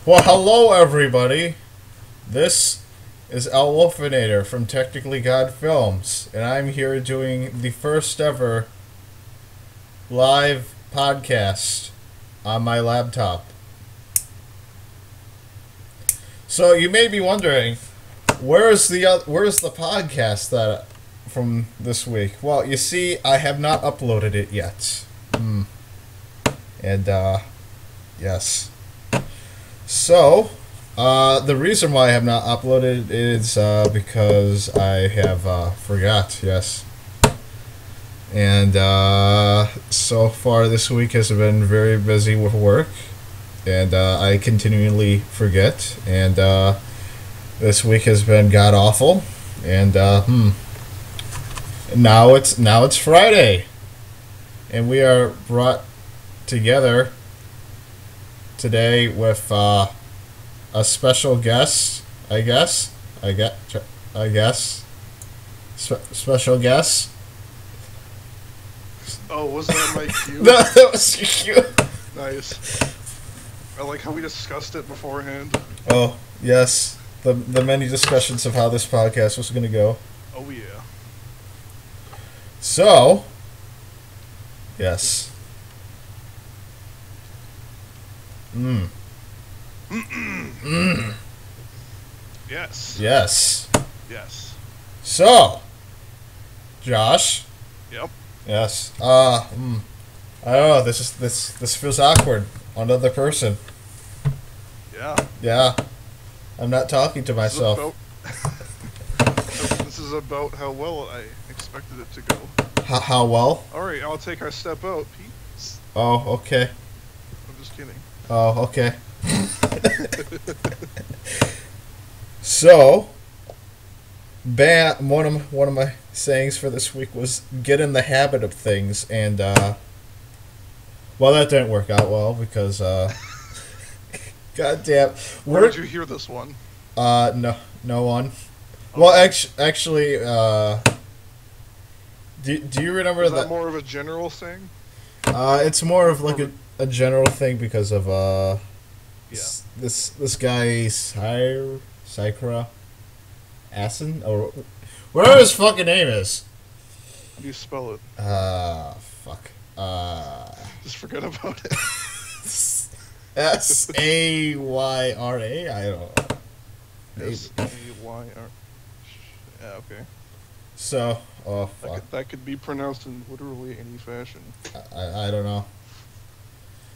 Well, hello everybody. This is El Wolfinator from Technically God Films, and I'm here doing the first ever live podcast on my laptop. So you may be wondering, where's the podcast that from this week? Well, you see, I have not uploaded it yet. And yes. So, the reason why I have not uploaded is because I have forgot, yes. And so far this week has been very busy with work, and I continually forget, and this week has been god awful, and now it's Friday, and we are brought together today with a special guest, I guess. Special guest. Oh, wasn't that my cue? No, that was your cue. Nice. I like how we discussed it beforehand. Oh, yes. The many discussions of how this podcast was going to go. Oh, yeah. So, yes. Yes. Yes. Yes. So, Josh. Yep. Yes. I don't know. This feels awkward. Another person. Yeah. Yeah. I'm not talking to myself. This is about how well I expected it to go. How well? Alright, I'll take our step out, Pete. Oh, okay. I'm just kidding. Oh, okay. So, one of my sayings for this week was get in the habit of things, and well, that didn't work out well because goddamn. Where did you hear this one? No one. Okay. Well, actually, do you remember Is that more of a general thing? It's more of like a general thing because of Yeah. this guy Sakura Asen, or whatever his fucking name is. How do you spell it? Fuck. Just forget about it. Sayra. I don't know. Maybe. S-A-Y-R. Yeah, okay. So, oh fuck. That could be pronounced in literally any fashion. I don't know.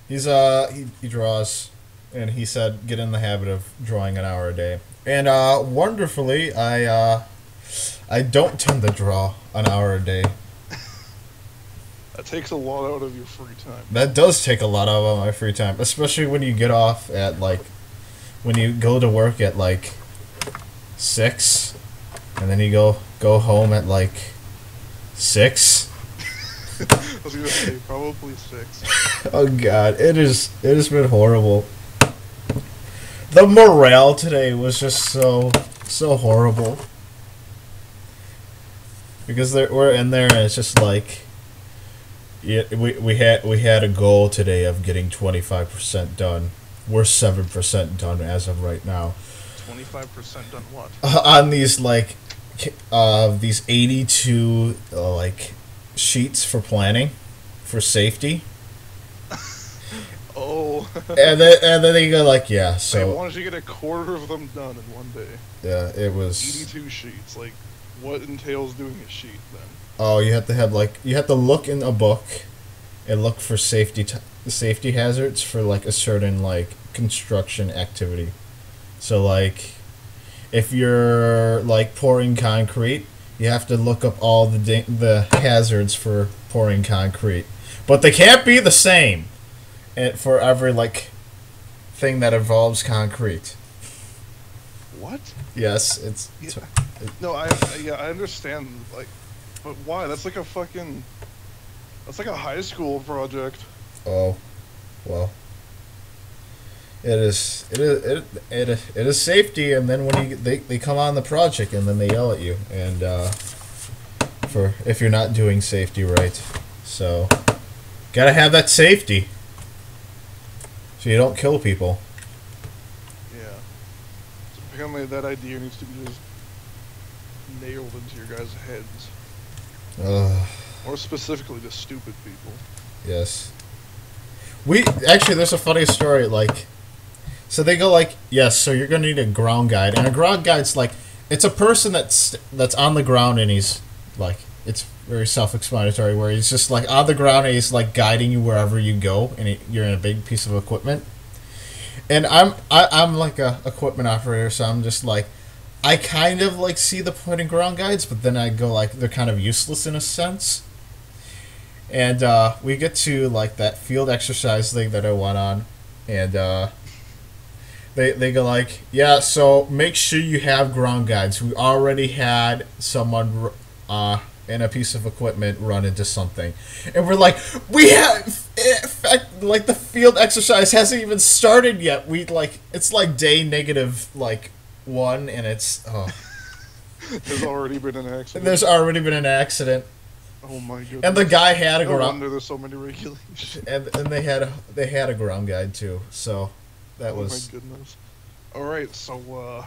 He's he draws, and he said get in the habit of drawing an hour a day. And wonderfully, I don't tend to draw an hour a day. That takes a lot out of your free time. That does take a lot out of my free time, especially when you get off at when you go to work at 6, and then you go home at 6. I was gonna say probably 6. Oh god, it has been horrible. The morale today was just so horrible. Because we're in there and it's just yeah, we had a goal today of getting 25% done. We're 7% done as of right now. 25% done what? On these these 82 sheets for planning for safety. Oh. and then they go yeah, so I wanted to get a quarter of them done in one day. yeah, it was 82 sheets. What entails doing a sheet then? oh, you have to have you have to look in a book and look for safety hazards for a certain construction activity. So if you're pouring concrete, you have to look up all the hazards for pouring concrete, but they can't be the same for every thing that involves concrete. What? Yes, No, I understand. But why? That's like a high school project. oh, well. It is safety, and then when they come on the project, and then they yell at you, and for if you're not doing safety right, so gotta have that safety, so you don't kill people. Apparently, that idea needs to be just nailed into your guys' heads. Or specifically to stupid people. Yes. Actually, there's a funny story, like, so they go like, yes, so you're gonna need a ground guide, and a ground guide's like, it's a person that's on the ground, and he's like, it's very self-explanatory, where he's just like on the ground and he's like guiding you wherever you go, and you're in a big piece of equipment. And I'm like a equipment operator, so I'm just like, I kind of like see the point in ground guides, but then I go like, they're kind of useless in a sense. And we get to like that field exercise thing that I went on, and they go like, yeah, so make sure you have ground guides. We already had someone in a piece of equipment run into something, and we're like, we have, in fact, like the field exercise hasn't even started yet. It's like day negative like 1, and it's There's already been an accident. There's already been an accident. Oh my goodness. And the guy had a ground. No wonder there's so many regulations. And they had a ground guide too. So that was. Oh my goodness. All right, so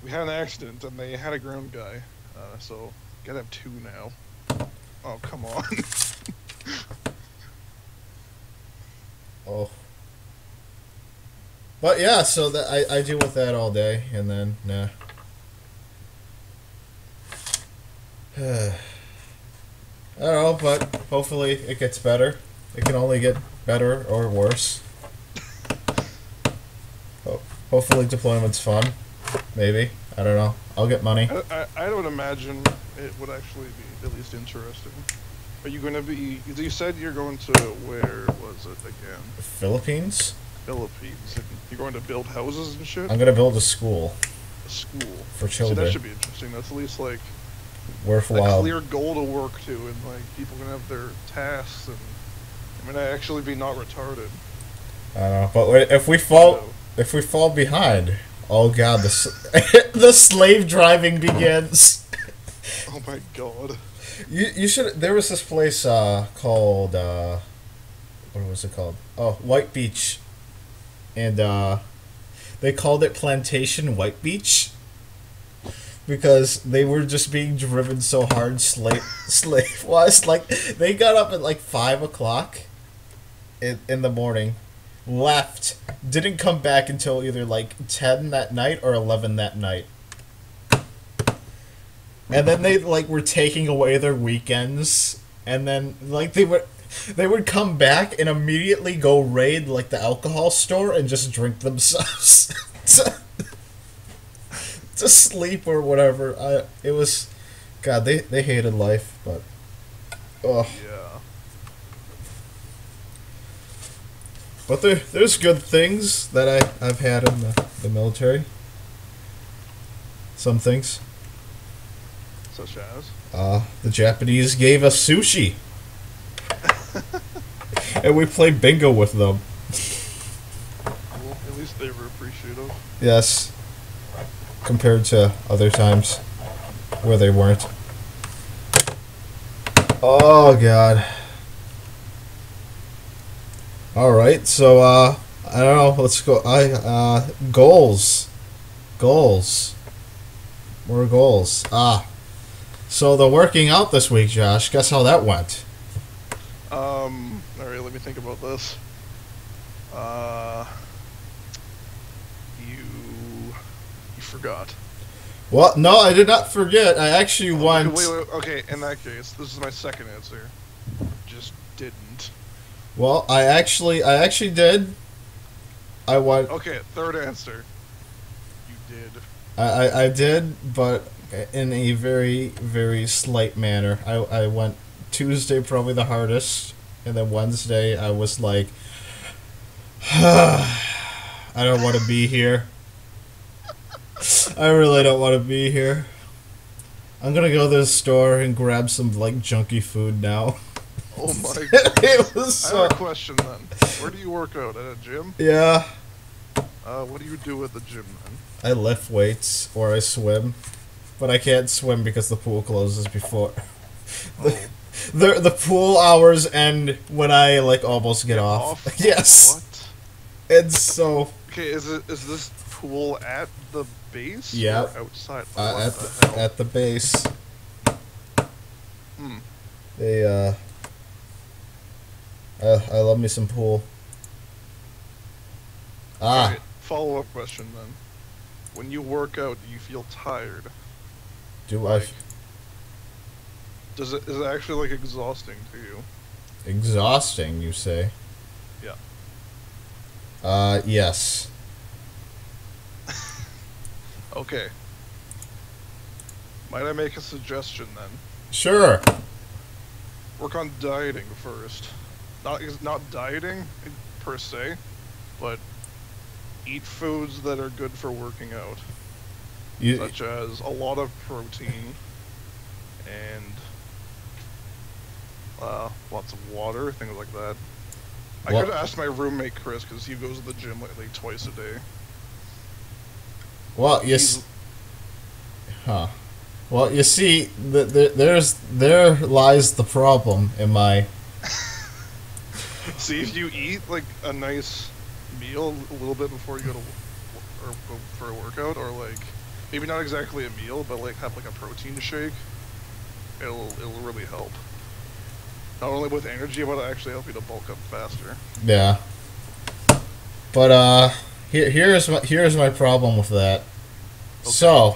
we had an accident and they had a ground guy. So gotta have 2 now. Oh come on. Oh. But yeah, so that I deal with that all day, and then nah. I don't know, but hopefully it gets better. It can only get better or worse. Hopefully deployment's fun. Maybe. I don't know. I'll get money. I don't imagine it would actually be at least interesting. Are you going to be... You said you're going to... Where was it again? Philippines? Philippines. And you're going to build houses and shit? I'm going to build a school. A school? For children. See, that should be interesting. That's at least like... worthwhile. A clear goal to work to, and like people can have their tasks, and I mean, actually be not retarded. I don't know, but if we fall behind, oh god, the slave driving begins. Oh my god. You should. There was this place called what was it called? Oh, White Beach, and they called it Plantation White Beach. Because they were just being driven so hard slave-wise. Like, they got up at like 5 o'clock in the morning, left, didn't come back until either like 10 that night or 11 that night. And then they like were taking away their weekends, and then like they would come back and immediately go raid like the alcohol store and just drink themselves. To sleep or whatever. It was, God, they hated life, but oh yeah. But there's good things that I've had in the military. Some things. Such as? The Japanese gave us sushi, and we played bingo with them. Well, at least they were appreciative. Yes. Compared to other times where they weren't. Oh god. Alright, so I don't know, let's go. Goals. More goals. So the working out this week, Josh, guess how that went? Alright, let me think about this. You forgot. Well, no, I did not forget. I actually went... Wait, okay, in that case, this is my second answer. Just didn't. Well, I actually did. I went... Okay, third answer. You did. I did, but in a very, very slight manner. I went Tuesday probably the hardest, and then Wednesday I was like, I don't want to be here. I really don't want to be here. I'm gonna go to the store and grab some like junky food now. Oh my god. It was I have a question then. Where do you work out? At a gym? Yeah. What do you do at the gym then? I lift weights or I swim. But I can't swim because the pool closes before. Oh. The pool hours end when I like almost get off. Yes. What? And so Okay, is this pool at the base Yep. or outside? At What the the hell? at the base. Hmm. They I love me some pool. Ah, Alright, follow-up question then. When you work out, do you feel tired? do Like, is it actually like exhausting to you? exhausting, you say? Yeah. Yes. Okay. Might I make a suggestion then? Sure. Work on dieting first. Not dieting per se, but eat foods that are good for working out, You such as a lot of protein and lots of water, things like that. I Well- could ask my roommate Chris because he goes to the gym like twice a day. well, yes. Huh. Well, you see, there lies the problem in my. See, if you eat like a nice meal a little bit before you go to or go for a workout, or like maybe not exactly a meal, but like have like a protein shake, it'll really help. Not only with energy, but it'll actually help you to bulk up faster. Yeah. But here's my problem with that. Okay. So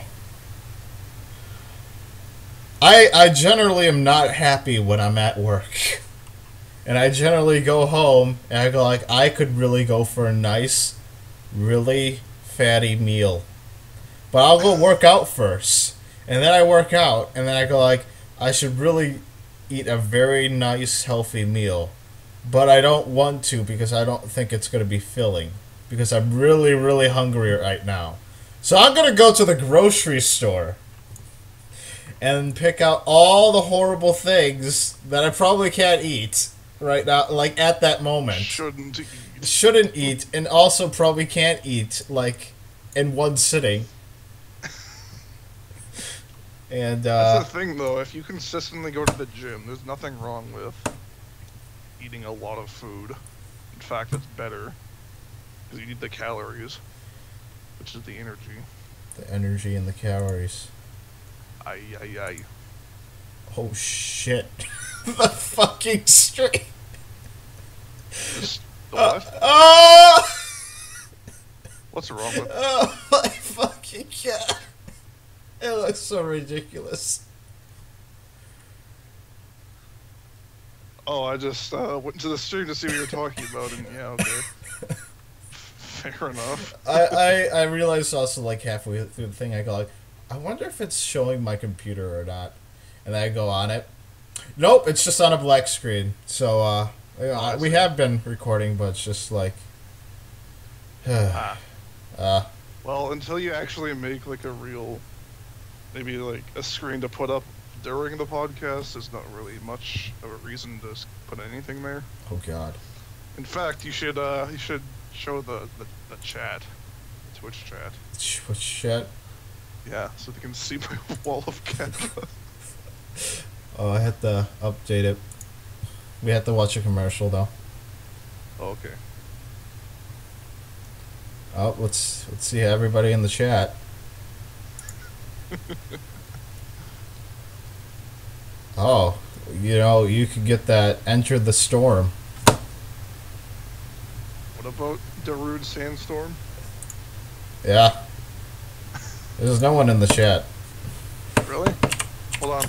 I generally am not happy when I'm at work. And I generally go home and I go like, I could really go for a nice, really fatty meal. But I'll go work out first. And then I work out and then I go like, I should really eat a very nice, healthy meal. But I don't want to because I don't think it's going to be filling. Because I'm really, really hungry right now. So I'm going to go to the grocery store and pick out all the horrible things that I probably can't eat right now, like at that moment. Shouldn't eat. Shouldn't eat, and also probably can't eat, like, in one sitting. And, That's the thing, though. If you consistently go to the gym, there's nothing wrong with eating a lot of food. In fact, it's better because you need the calories, which is the energy. the energy and the calories. Aye, aye, aye. Oh, shit. The fucking street. Just the what? Oh! What's wrong with? Oh, my fucking god. It looks so ridiculous. Oh, I just went to the stream to see what you're talking about, and yeah, okay. Fair enough. I realized also, like, halfway through the thing, I go like, I wonder if it's showing my computer or not. And then I go on it. Nope, it's just on a black screen. So, we have been recording, but it's just like... Well, until you actually make like a real, maybe like a screen to put up during the podcast, there's not really much of a reason to put anything there. oh, God. In fact, you should show the chat, the Twitch chat. What shit? Yeah, so they can see my wall of Canva. Oh, I had to update it. We had to watch a commercial, though. Oh, okay. Oh, let's see everybody in the chat. Oh, you know, you could get that Enter the Storm. What about Darude Sandstorm? Yeah. There's no one in the chat. Really? Hold on.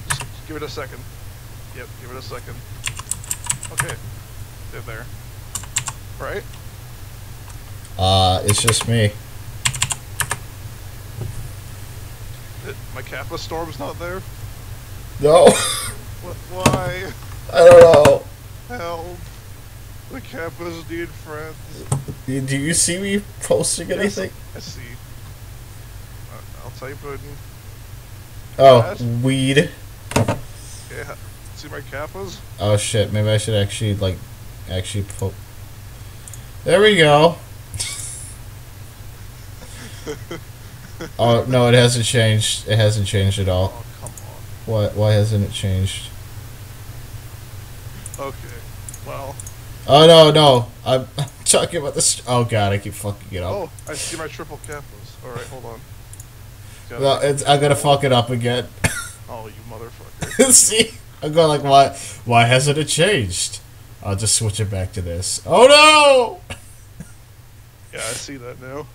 Just give it a second. Yep, give it a second. Okay. They're there. Right? It's just me. My Kappa Storm's not there? No. Why? I don't know. Help. The Kappas need friends. Do you see me posting anything? I see. I'll type in. Oh, What? weed. Yeah. See my Kappas? Oh shit, maybe I should actually, There we go. Oh, no, it hasn't changed. It hasn't changed at all. Oh, come on. Why hasn't it changed? Okay. Well, Oh, no. I'm talking about this. Oh god, I keep fucking it up. Oh, I see my triple capos. Alright, hold on. No, I'm gonna fuck it up again. Oh, you motherfucker. See? I'm going like, why hasn't it changed? I'll just switch it back to this. Oh no! Yeah, I see that now.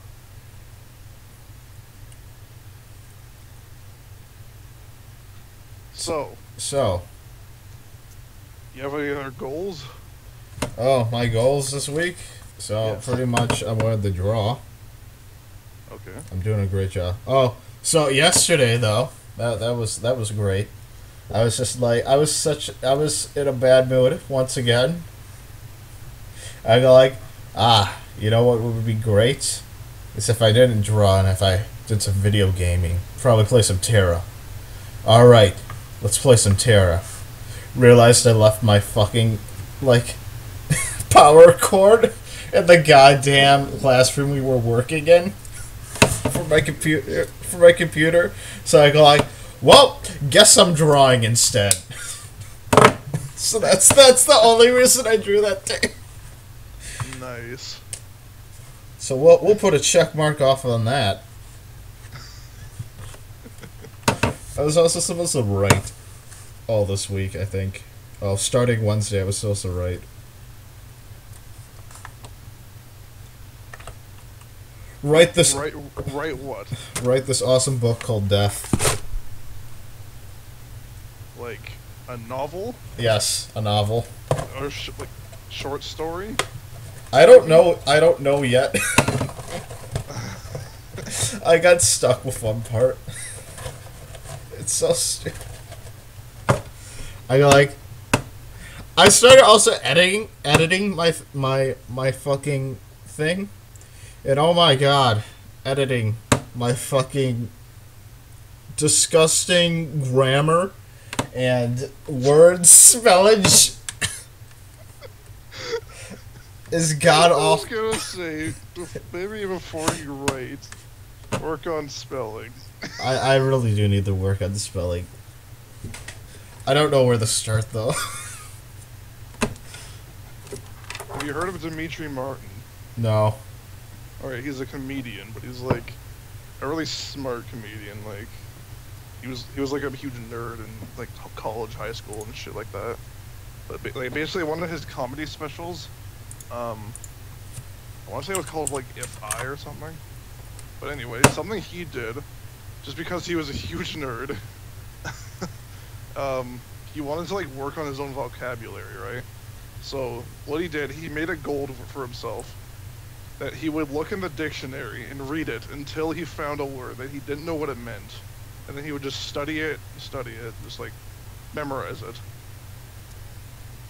So, you have any other goals? Oh, my goals this week? So, Yes. pretty much I wanted to draw. Okay. I'm doing a great job. Oh, so yesterday though, that was great. I was just like I was in a bad mood once again. I go like, you know what would be great? Is if I didn't draw and if I did some video gaming. Probably play some Terra. Alright, let's play some Terra. Realized I left my fucking like power cord in the goddamn classroom we were working in. For my computer, so I go like, well, guess I'm drawing instead. So that's the only reason I drew that day. Nice. So we'll put a check mark off on that. I was also supposed to write all this week, I think. Oh, starting Wednesday, I was supposed to write. Write this. Right what? Write this awesome book called Death. Like, a novel? Yes, a novel. Or, like, short story? I don't know yet. I got stuck with one part. It's so stupid. I go like, I started also editing my fucking thing, and oh my god, editing my fucking disgusting grammar and word spellage is god awful. I was gonna say, maybe before you write, work on spelling. I really do need to work on the spelling. I don't know where to start though. Have you heard of Dimitri Martin? No. Alright, he's a comedian, but he's like a really smart comedian. Like he was like a huge nerd in like college, high school, and shit like that. But like basically, one of his comedy specials, I want to say it was called like If I or something. But anyway, something he did, just because he was a huge nerd, he wanted to like work on his own vocabulary, right? So what he did, he made a goal for himself that he would look in the dictionary and read it until he found a word that he didn't know what it meant, and then he would just study it, just like memorize it,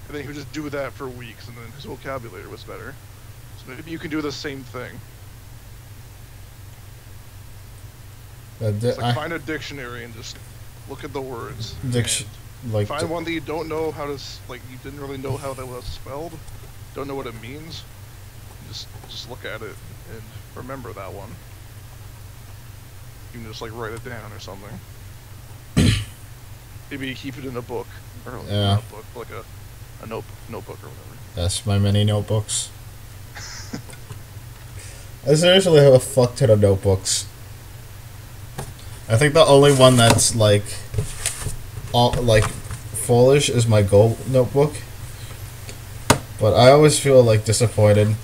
and then he would just do that for weeks, and then his vocabulary was better. So maybe you can do the same thing. Find a dictionary and just look at the words. Like find one that you don't know how to, like you didn't really know how that was spelled, don't know what it means. Just look at it and remember that one. You can just like write it down or something. Maybe keep it in a book, or not a book, like a notebook or whatever. That's my mini notebooks. I seriously have a fuck ton of notebooks. I think the only one that's like foolish is my goal notebook. But I always feel like disappointed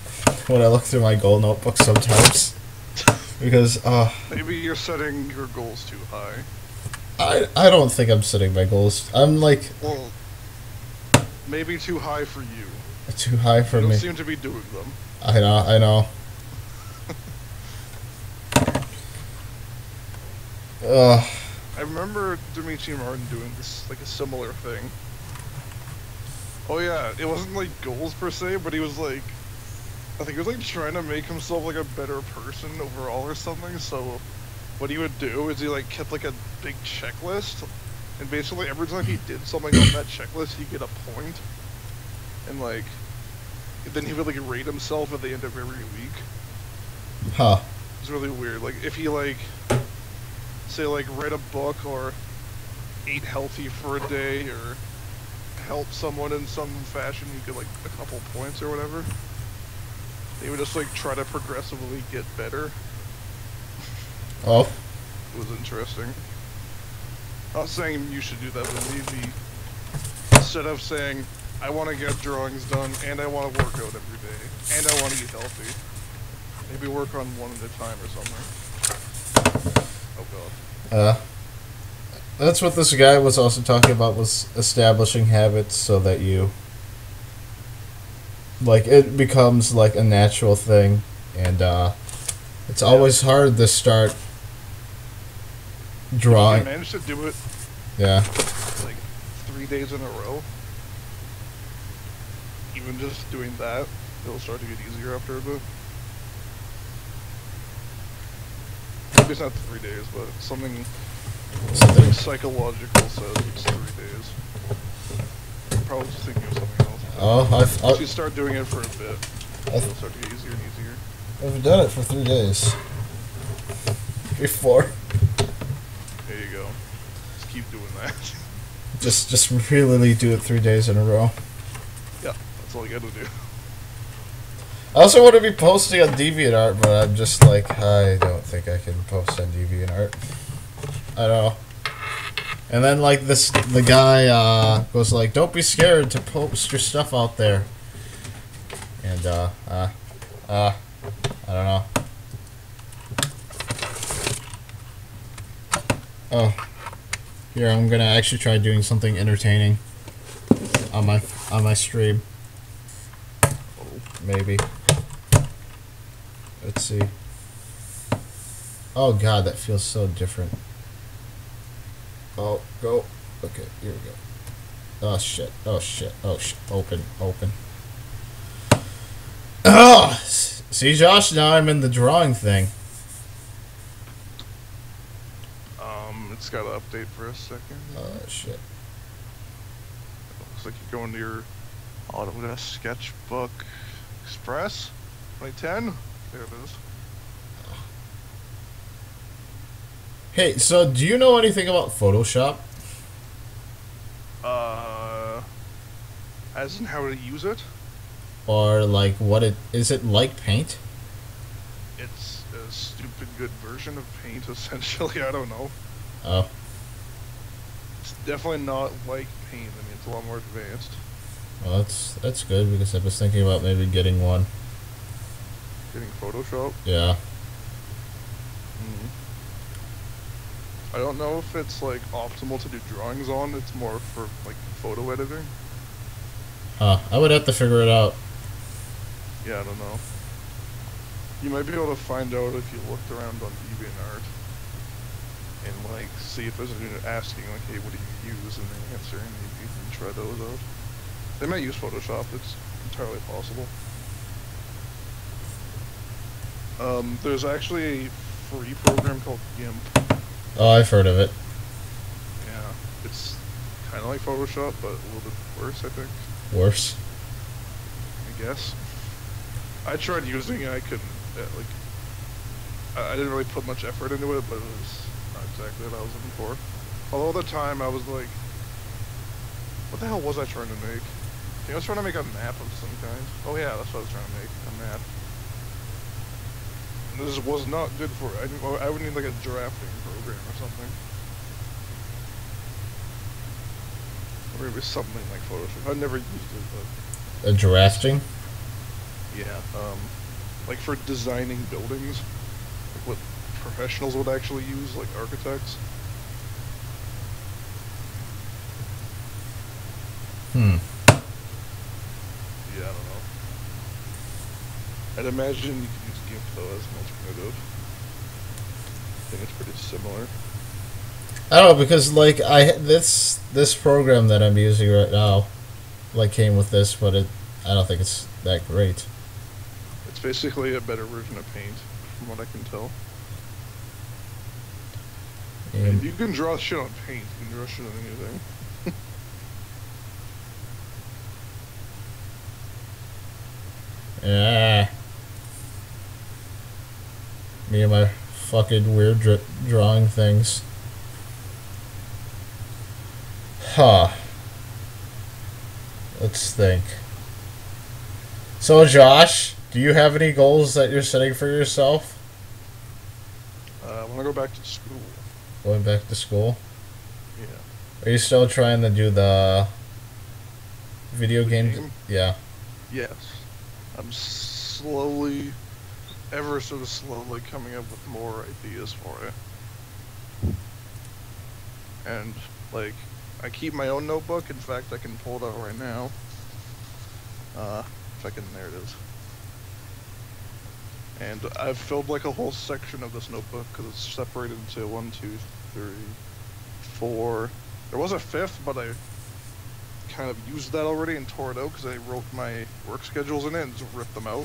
when I look through my goal notebook sometimes. Because maybe you're setting your goals too high. I don't think I'm setting my goals. I'm like, well, maybe too high for you. Too high for me. You me. don't seem to be doing them. I know. I remember Dimitri Martin doing this, like a similar thing. Oh yeah, it wasn't like goals per se, but he was like, I think he was like trying to make himself like a better person overall or something. So what he would do is he like kept like a big checklist, and basically every time he did something on that checklist, he'd get a point, and like then he would like rate himself at the end of every week. Huh. It's really weird. Like if he like say like read a book or ate healthy for a day or help someone in some fashion, you get like a couple points or whatever. They would just like try to progressively get better. Oh. It was interesting. Not saying you should do that, but maybe instead of saying, I want to get drawings done, and I want to work out every day, and I want to eat healthy, maybe work on one at a time or something. Oh god. That's what this guy was also talking about, was establishing habits so that you, like, it becomes like a natural thing, and it's always hard to start drawing. If you manage to do it, Yeah. like 3 days in a row, even just doing that, it'll start to get easier after a bit. Maybe it's not 3 days, but something psychological says it's 3 days. I'm probably just thinking of something else. Oh, Once you start doing it for a bit, it'll start to get easier and easier. I've done it for 3 days. Before. There you go. Just keep doing that. Just really do it 3 days in a row. Yeah, that's all you gotta do. I also want to be posting on DeviantArt, but I'm just like, I don't think I can post on DeviantArt. I don't know. And then like the guy goes like, don't be scared to post your stuff out there. And I don't know. Oh, here I'm gonna actually try doing something entertaining on my stream. Maybe. Let's see. Oh god, that feels so different. Oh, go. Okay, here we go. Oh shit. Oh shit. Oh shit. Open. Open. Oh! See, Josh, now I'm in the drawing thing. It's got to update for a second. Oh shit. Looks like you're going to your Autodesk Sketchbook Express 2010. There it is. Hey, so do you know anything about Photoshop? As in how to use it? Or like what it is? It like Paint? It's a stupid good version of Paint, essentially. I don't know. Oh. It's definitely not like Paint. I mean, it's a lot more advanced. Well, that's good because I was thinking about maybe getting one. Getting Photoshop? Yeah. I don't know if it's like optimal to do drawings on. It's more for like photo editing. I would have to figure it out. Yeah, I don't know. You might be able to find out if you looked around on DeviantArt and like see if there's anyone asking like, hey, what do you use, and they answer, and maybe you can try those out. They might use Photoshop. It's entirely possible. There's actually a free program called GIMP. Oh, I've heard of it. Yeah, it's kind of like Photoshop, but a little bit worse, I think. Worse. I guess. I tried using it. I couldn't. Like, I didn't really put much effort into it, but it was not exactly what I was looking for. Although at the time I was like, what the hell was I trying to make? I think I was trying to make a map of some kind. Oh yeah, that's what I was trying to make, a map. And this was not good for it. I would need like a drafting program or something. Or maybe something like Photoshop. I've never used it, but... A drafting? Yeah, like for designing buildings, like what professionals would actually use, like architects. Yeah, I don't know. I'd imagine you could use GIMP though as an alternative. I think it's pretty similar. I don't know, because like this program that I'm using right now, like came with this, but I don't think it's that great. It's basically a better version of Paint, from what I can tell. If you can draw shit on Paint, you can draw shit on anything. Yeah. Me and my fucking weird drawing things. Huh. Let's think. So, Josh, Do you have any goals that you're setting for yourself? I want to go back to school. Going back to school? Yeah. Are you still trying to do the video games? Game? Yeah. Yes. I'm slowly, ever so slowly coming up with more ideas for it. And, like, I keep my own notebook. In fact, I can pull it out right now. If I can, there it is. And I've filled like a whole section of this notebook because it's separated into 1, 2, 3, 4. There was a fifth, but I kind of used that already and tore it out because I wrote my work schedules in it and just ripped them out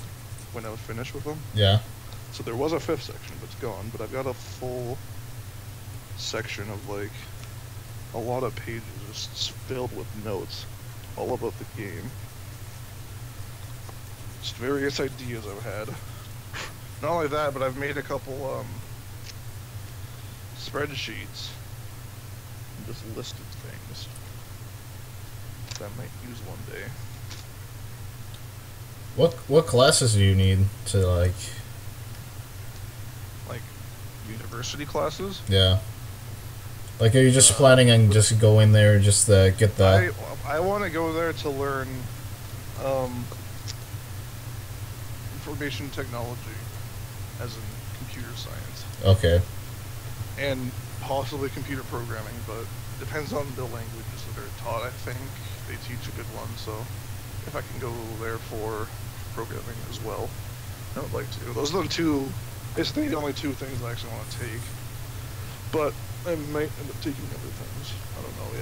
when I was finished with them. Yeah. So there was a fifth section, but it's gone. But I've got a full section of like a lot of pages just filled with notes all about the game. Just various ideas I've had. Not only that, but I've made a couple spreadsheets and just listed things that I might use one day. What classes do you need to like? Like university classes? Yeah. Like, are you just planning on just going there just to get the? I want to go there to learn information technology, as in computer science. Okay. And possibly computer programming, but depends on the languages that are taught. I think they teach a good one, so if I can go there for programming as well, I would like to. Those are the two, basically the only two things I actually want to take. But I might end up taking other things. I don't know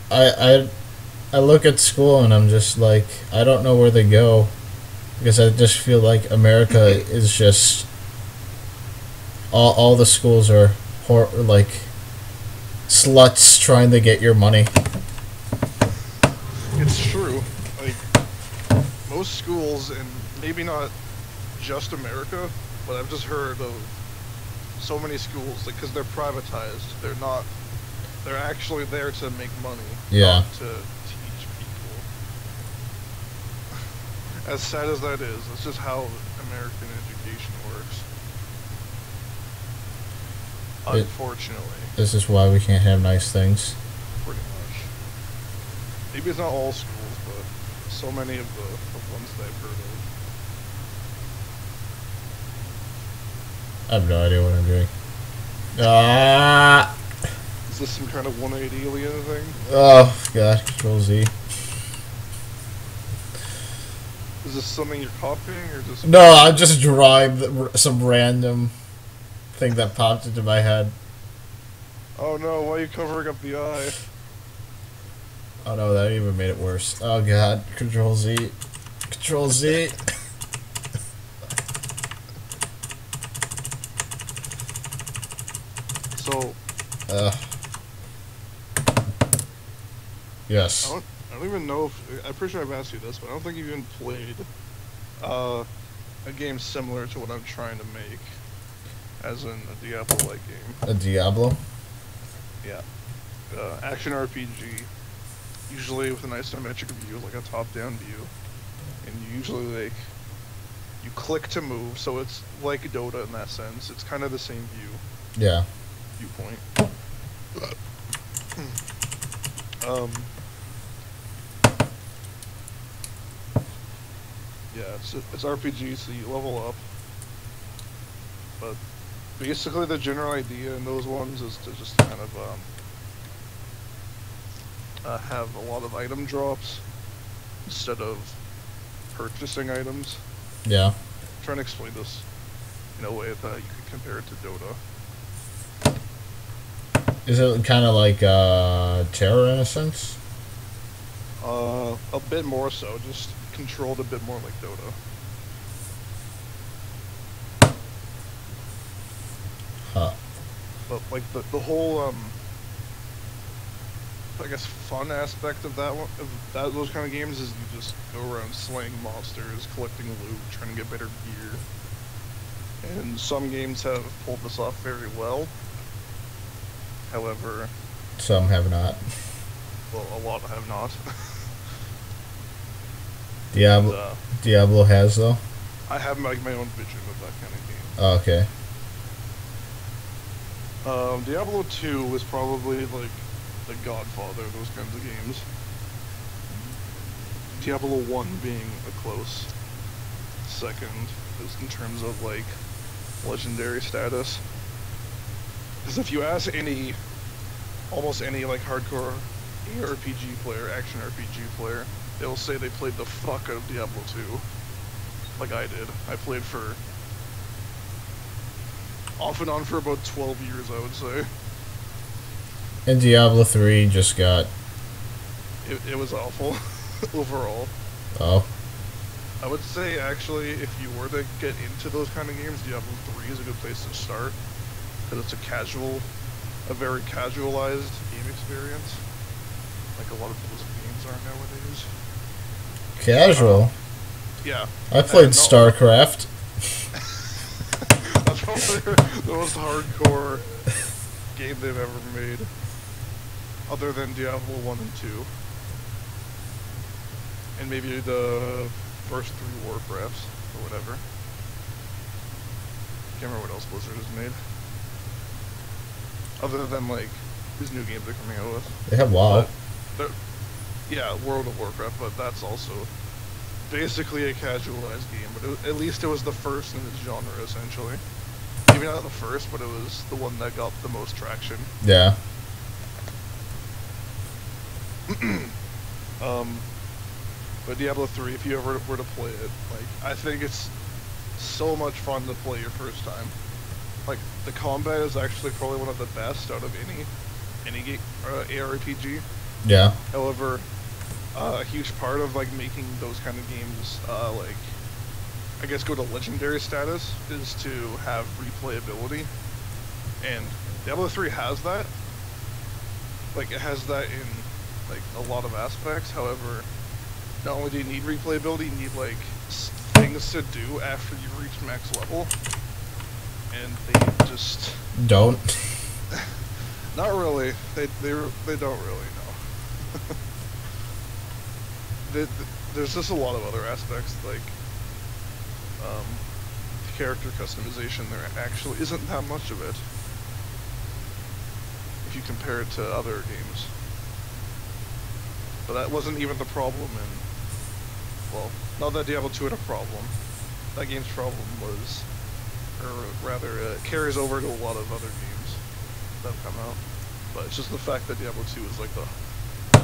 yet. I look at school and I'm just like, I don't know where to go, because I just feel like America is just all the schools are like sluts trying to get your money. It's true. Like most schools, and maybe not just America, but I've just heard of so many schools, like, because they're privatized. They're actually there to make money. Yeah. Not to teach people. As sad as that is, that's just how American education works. Unfortunately. This is why we can't have nice things. Pretty much. Maybe it's not all schools, but so many of the ones that I've heard of. I have no idea what I'm doing. Ah! Is this some kind of 180 alien thing? Oh god, Control Z. Is this something you're copying, or just... No, I just drawing some random thing that popped into my head. Oh no, why are you covering up the eye? Oh no, that even made it worse. Oh god, Control Z. Control Z. So... Yes. I don't even know if... I'm pretty sure I've asked you this, but I don't think you've even played a game similar to what I'm trying to make. As in a Diablo-like game. A Diablo? Yeah. Action RPG. Usually with an isometric view, like a top-down view. And usually, like, you click to move, so it's like Dota in that sense. It's kind of the same view. Yeah. Viewpoint. Yeah, it's RPG, so you level up. But basically the general idea in those ones is to just kind of have a lot of item drops instead of purchasing items. Yeah. I'm trying to explain this in a way that you could compare it to Dota. Is it kind of like Terror in a sense? A bit more so, just controlled a bit more like Dota. Huh. But like the whole I guess fun aspect of that one, those kind of games, is you just go around slaying monsters, collecting loot, trying to get better gear. And some games have pulled this off very well. However, Some have not. well, a lot have not. Diablo, And, Diablo has though. I have like my own vision of that kind of game. Oh, okay. Diablo 2 was probably like the godfather of those kinds of games. Diablo 1 being a close second, just in terms of like legendary status. Because if you ask almost any like hardcore ARPG player, action RPG player, they'll say they played the fuck out of Diablo 2. Like I did. I played for off and on for about 12 years, I would say. And Diablo 3 just got... It was awful, overall. Oh. I would say, actually, if you were to get into those kind of games, Diablo 3 is a good place to start. Because it's a very casualized game experience. Like a lot of those games are nowadays. Casual? Yeah. I played StarCraft. That's probably the most hardcore game they've ever made. Other than Diablo 1 and 2. And maybe the first 3 Warcrafts, or whatever. Can't remember what else Blizzard has made. Other than, like, these new games they're coming out with. They have WoW. Yeah, World of Warcraft, but that's also basically a casualized game. But at least it was the first in its genre, essentially. Maybe not the first, but it was the one that got the most traction. Yeah. But Diablo 3, if you ever were to play it, like, I think it's so much fun to play your first time. Like, the combat is actually probably one of the best out of any game, ARPG. Yeah. However, a huge part of, like, making those kind of games, like, I guess go to legendary status is to have replayability. And Diablo 3 has that. Like, it has that in, like, a lot of aspects. However, not only do you need replayability, you need, like, things to do after you reach max level. And they just... Don't. Not really. They don't really, no. There's just a lot of other aspects, like, character customization. There actually isn't that much of it if you compare it to other games. But that wasn't even the problem in... Well, not that Diablo 2 had a problem. That game's problem was... Or rather, it carries over to a lot of other games that have come out. But it's just the fact that Diablo 2 is like the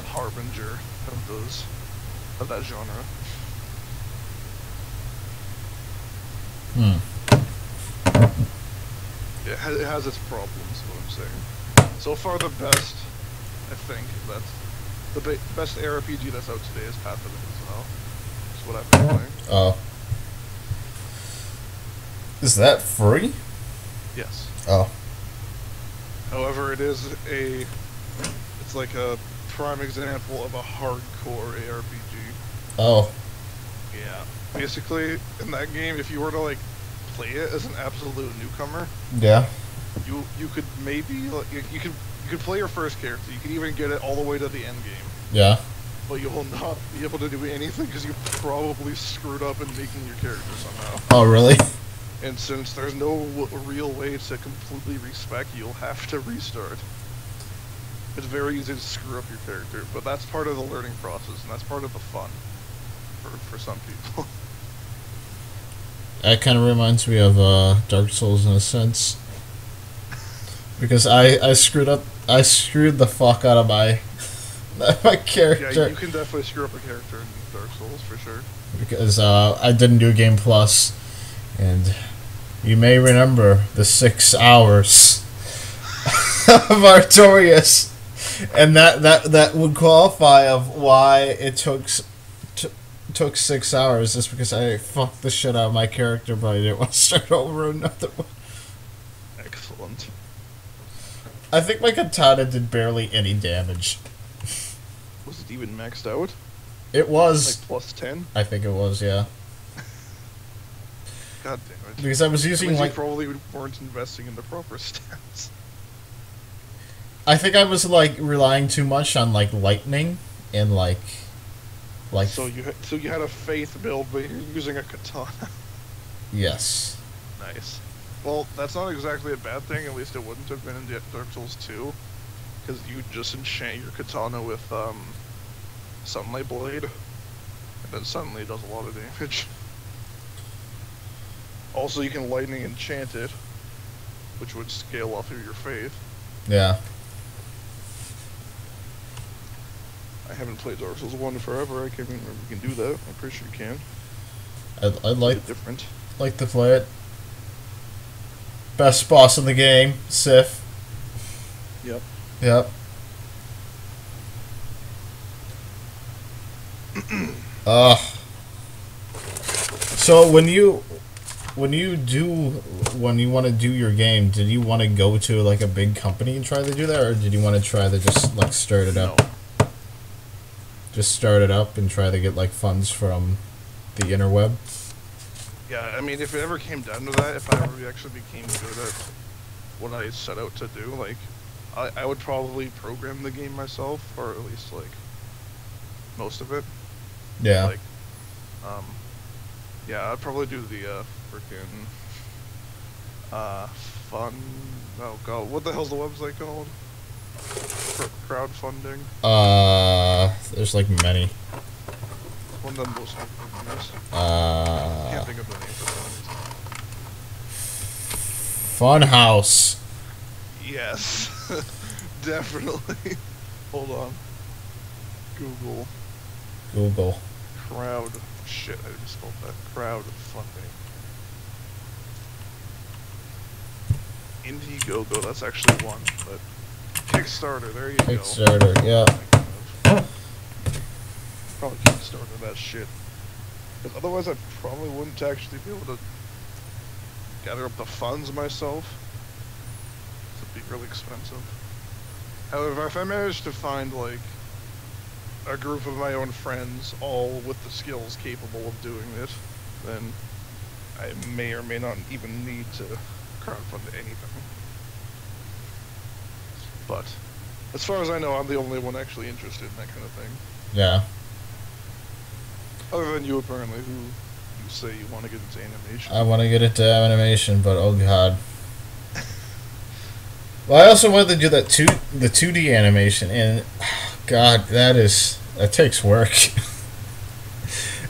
harbinger of that genre. It has its problems, is what I'm saying. So far, the best, I think, that's the best ARPG that's out today is Path of Exile. That's what I've been playing. Oh. Is that free? Yes. Oh. However, it's like a prime example of a hardcore ARPG. Oh. Yeah. Basically, in that game, if you were to, like, play it as an absolute newcomer, Yeah. you could maybe, like, you could play your first character. You could even get it all the way to the end game. Yeah. But you will not be able to do anything because you probably screwed up in making your character somehow. Oh, really? And since there's no real way to completely respec, you'll have to restart. It's very easy to screw up your character, but that's part of the learning process, and that's part of the fun for some people. That kind of reminds me of Dark Souls in a sense. Because I screwed the fuck out of my character. Yeah, you can definitely screw up a character in Dark Souls, for sure. Because I didn't do Game Plus, and you may remember the 6 hours of Artorias, and that would qualify of why it took 6 hours, just because I fucked the shit out of my character, but I didn't want to start over another one. Excellent. I think my katana did barely any damage. Was it even maxed out? It was. Like plus 10? I think it was, yeah. God damn it. Because I was using, you like... probably weren't investing in the proper stats. I think I was, like, relying too much on, like, lightning and, like... Like, So you had a faith build, but you're using a katana. yes. Nice. Well, that's not exactly a bad thing. At least it wouldn't have been in Dark Souls 2, because you just enchant your katana with Sunlight Blade, and then suddenly it does a lot of damage. Also, you can lightning enchant it, which would scale off of your faith. Yeah. I haven't played Dark Souls 1 in forever. I can't even remember if you can do that. I'm pretty sure you can. I'd like different. to play it. Best boss in the game, Sif. Yep. Yep. So when you want to do your game, did you want to go to like a big company and try to do that, or did you want to try to just like start it up? No. Just start it up and try to get like funds from the interweb. Yeah, I mean, if it ever came down to that, if I ever actually became good at what I set out to do, like, I would probably program the game myself, or at least like most of it. Yeah. Like, yeah, I'd probably do the freaking fun. Oh god, what the hell's the website called? Crowdfunding. There's like many. One of the most famous. Can't think of the name for some reason. Funhouse. Yes, definitely. Hold on. Google. Crowd. Shit, I just spelled that. Crowdfunding. Indiegogo, that's actually one, but Kickstarter, there you go. Kickstarter, yeah. Probably Kickstarter that shit. Because otherwise I probably wouldn't actually be able to gather up the funds myself. It'd be really expensive. However, if I managed to find, like, a group of my own friends, all with the skills capable of doing it, then I may or may not even need to crowdfund anything. But, as far as I know, I'm the only one actually interested in that kind of thing. Yeah. Other than you, apparently, who you say you want to get into animation. I want to get into animation, but oh god. Well, I also wanted to do that the 2D animation, and god, that takes work.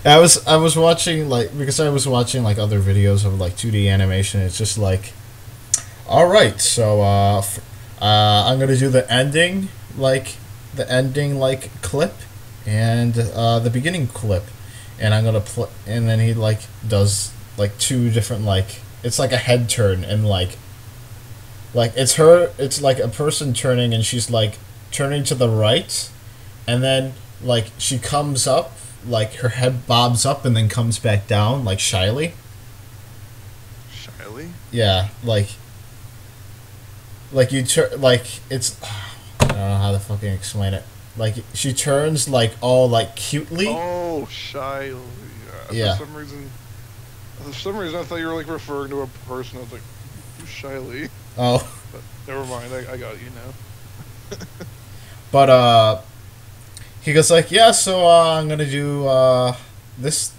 I was watching like other videos of like 2D animation. It's just like, all right, so I'm gonna do the ending clip and the beginning clip, and I'm gonna play, and then he like does like two different like it's like a head turn and like it's like a person turning and she's like turning to the right, and then like she comes up, like her head bobs up and then comes back down like shyly. Shyly? Yeah, like you turn like it's I don't know how to fucking explain it. Like she turns like all like cutely. Oh, shyly. Yeah. For some reason, I thought you were like referring to a person. I was like, who's shyly? Oh. But never mind. I got you now. But he goes like, yeah, so I'm gonna do this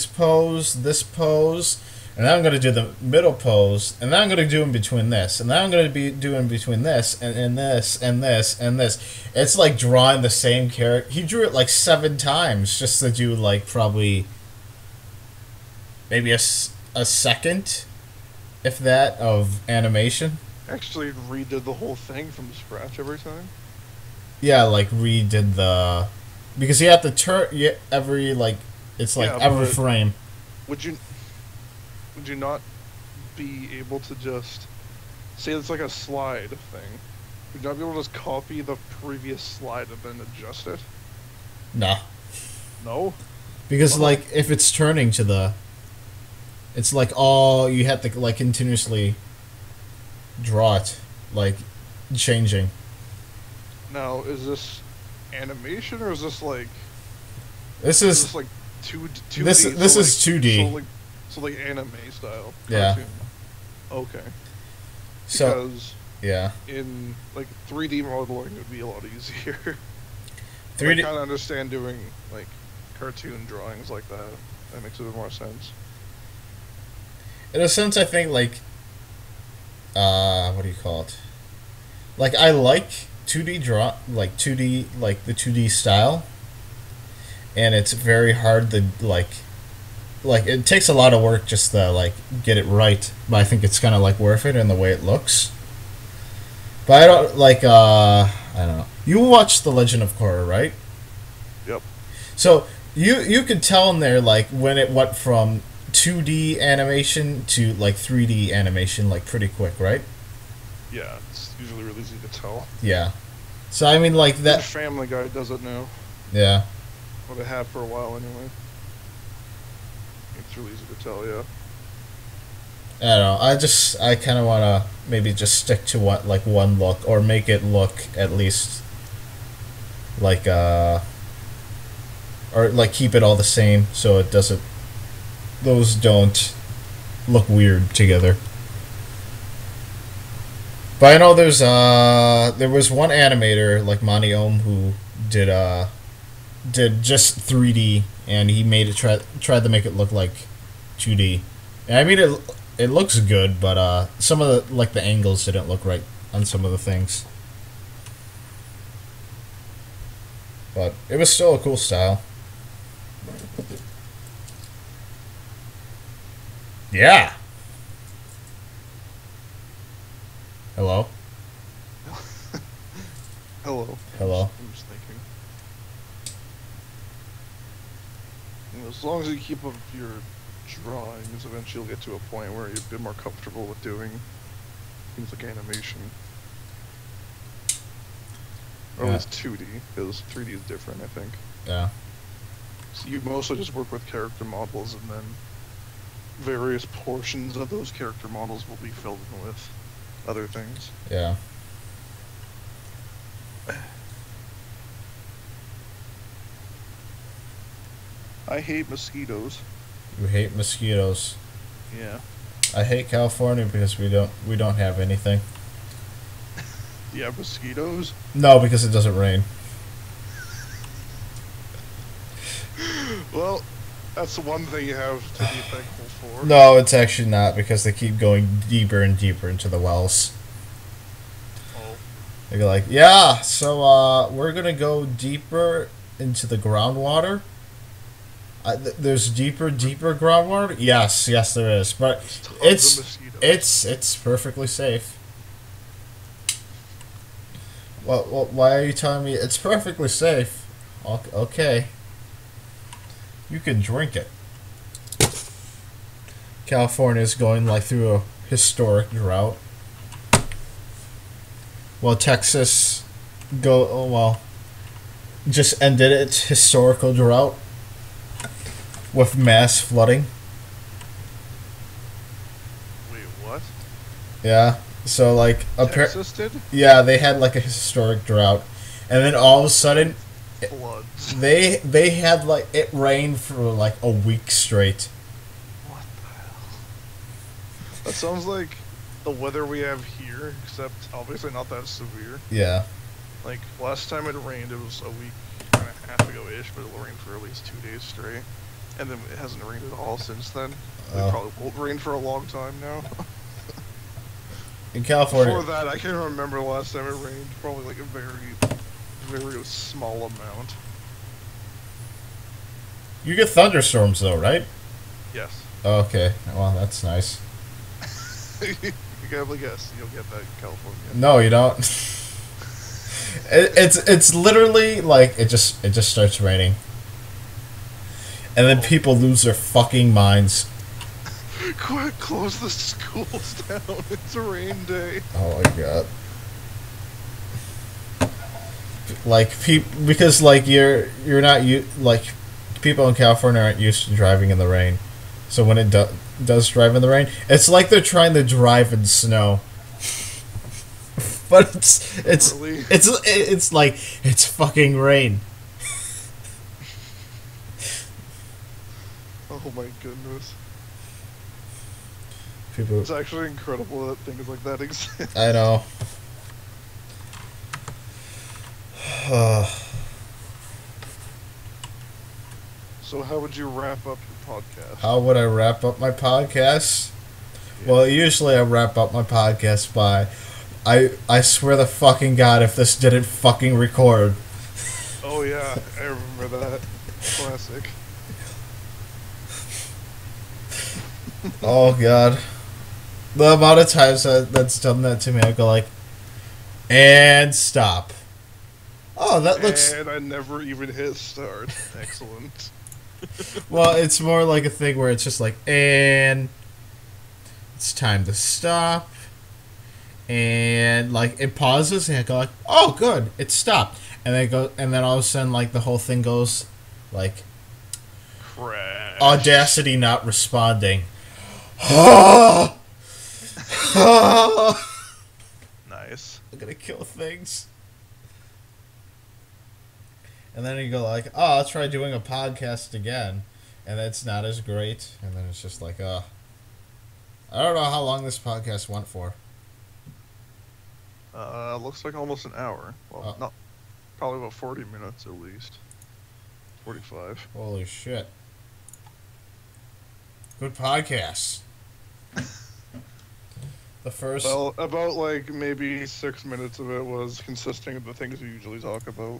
pose, and then I'm gonna do the middle pose, and then I'm gonna do in between this, and then I'm gonna be doing between this and this and this and this. It's like drawing the same character. He drew it like 7 times just to do like probably maybe a second, if that, of animation. Actually redid the whole thing from scratch every time? Yeah, like redid the... Because you have to turn every, like... It's like every frame. Would you not be able to just... Say it's like a slide thing. Would you not be able to just copy the previous slide and then adjust it? No. No? Because, like, if it's turning to the... It's like all... You have to, like, continuously draw it. Like, changing. Now, is this animation or is this like? This is like 2D. This is 2D. So like anime style. Yeah. Cartoon. Okay. So because yeah. In like 3D modeling, it would be a lot easier. 3D. I kind of understand doing like cartoon drawings like that. That makes a bit more sense. In a sense, I think like, what do you call it? Like I like 2D like the 2D style, and it's very hard to like it takes a lot of work just to like get it right. But I think it's kind of like worth it in the way it looks. But I don't like I don't know. You watched The Legend of Korra, right? Yep. So you could tell in there like when it went from 2D animation to like 3D animation like pretty quick, right? Yeah, it's usually really easy to tell. Yeah. So I mean like The that. Family Guy does it now. Yeah. What they have for a while anyway. It's really easy to tell, yeah. I don't know. I kind of want to maybe just stick to one look or make it look at least like or like keep it all the same so it doesn't those don't look weird together. But I know there was one animator like Monty Ohm who did just 3D and he made it tried to make it look like 2D. And I mean it looks good, but some of the like the angles didn't look right on some of the things. But it was still a cool style. Yeah. Hello? Hello. Hello. I'm just thinking. You know, as long as you keep up your drawings, eventually you'll get to a point where you're a bit more comfortable with doing things like animation. Or Yeah. at least 2D, because 3D is different, I think. Yeah. So you mostly just work with character models, and then various portions of those character models will be filled in with other things. Yeah. I hate mosquitoes. You hate mosquitoes. Yeah. I hate California because we don't have anything. You have mosquitoes? No, because it doesn't rain. Well, that's the one thing you have to be thankful for. No, it's actually not because they keep going deeper and deeper into the wells. Oh. They're like, yeah, so we're gonna go deeper into the groundwater. There's deeper groundwater. Yes, there is, but Tons of mosquitoes. it's perfectly safe. Well, why are you telling me it's perfectly safe? Okay, you can drink it. California's going like through a historic drought. Well, Texas just ended its historical drought with mass flooding. Wait, what? Yeah. So like Texas did? yeah, they had like a historic drought, and then all of a sudden, Floods. they had like it rained for like a week straight. What the hell? That sounds like the weather we have here, except obviously not that severe. Yeah. Like, last time it rained, it was a week and a half ago-ish, but it rained for at least 2 days straight. And then it hasn't rained at all since then. Oh. It probably won't rain for a long time now. In California. Before that, I can't remember the last time it rained. Probably like a very small amount. You get thunderstorms though, right? Yes. Okay. Well, that's nice. You can probably guess you'll get that in California. No, you don't. It's literally like it just starts raining, and then people lose their fucking minds. Quick, close the schools down. It's a rain day. Oh my god. Like because like you're not like people in California aren't used to driving in the rain, so when it does drive in the rain, it's like they're trying to drive in snow. But Really? it's like it's fucking rain. Oh my goodness. People, It's actually incredible that things like that exist. I know. So how would you wrap up your podcast? How would I wrap up my podcast? Well, usually I wrap up my podcast by, I swear to fucking God if this didn't fucking record. Oh yeah, I remember that. Classic. Oh God. The amount of times that's done that to me, I go like, and stop. Oh, that looks... And I never even hit start. Excellent. Well, it's more like a thing where it's just like, and it's time to stop. And like it pauses and I go like, oh good, it stopped. And then and then all of a sudden like the whole thing goes like Crash. Audacity not responding. Nice. I'm gonna kill things. And then you go like, oh, I'll try doing a podcast again. And it's not as great. And then it's just like, I don't know how long this podcast went for. Looks like almost an hour. Well, not probably about 40 minutes at least. 45. Holy shit. Good podcast. The first... Well, about like maybe 6 minutes of it was consisting of the things we usually talk about.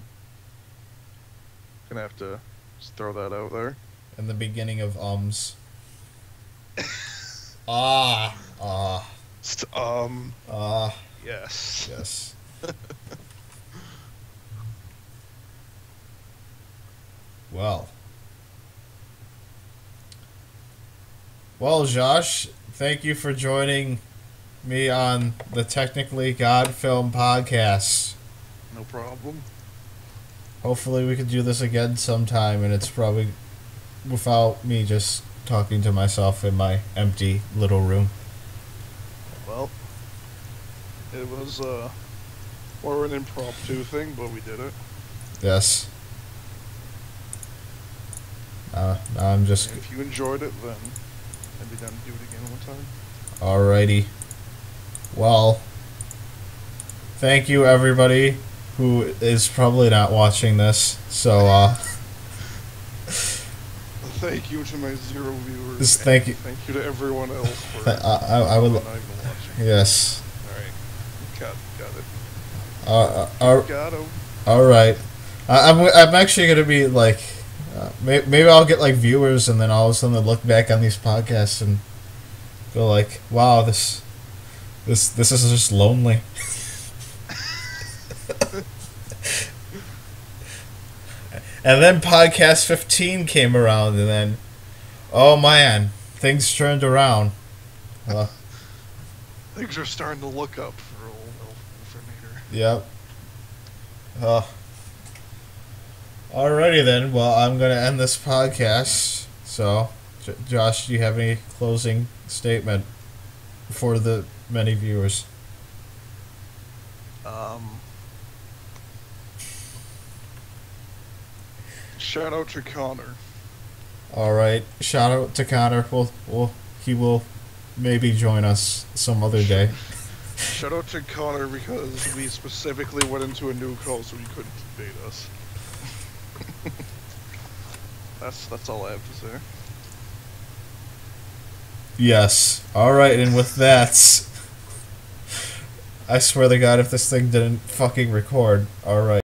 Gonna have to just throw that out there. In the beginning of ums. Yes. Yes. Well. Well, Josh, thank you for joining me on the Technically God Film Podcast. No problem. Hopefully we could do this again sometime, and it's probably without me just talking to myself in my empty little room. Well, it was more an impromptu thing, but we did it. Yes. Now I'm just... And if you enjoyed it, then I'd be down to do it again one time. Alrighty. Well, thank you everybody who is probably not watching this. So, thank you to my 0 viewers. Thank you. Thank you to everyone else for I would... not even watching. Yes. Alright. Got it. Got him. Alright. I'm actually going to be like... maybe I'll get like viewers and then all of a sudden they'll look back on these podcasts and go like, wow, this is just lonely. And then podcast 15 came around and then, oh man, things turned around. Things are starting to look up for old Wolfernator. Yep. Alrighty then. Well, I'm gonna end this podcast. So, Josh, do you have any closing statement for the many viewers? Shout out to Connor. Alright, shout out to Connor. He will maybe join us some other day. Shout out to Connor because we specifically went into a new call so he couldn't bait us. That's all I have to say. Yes. Alright, and with that, I swear to God if this thing didn't fucking record. Alright.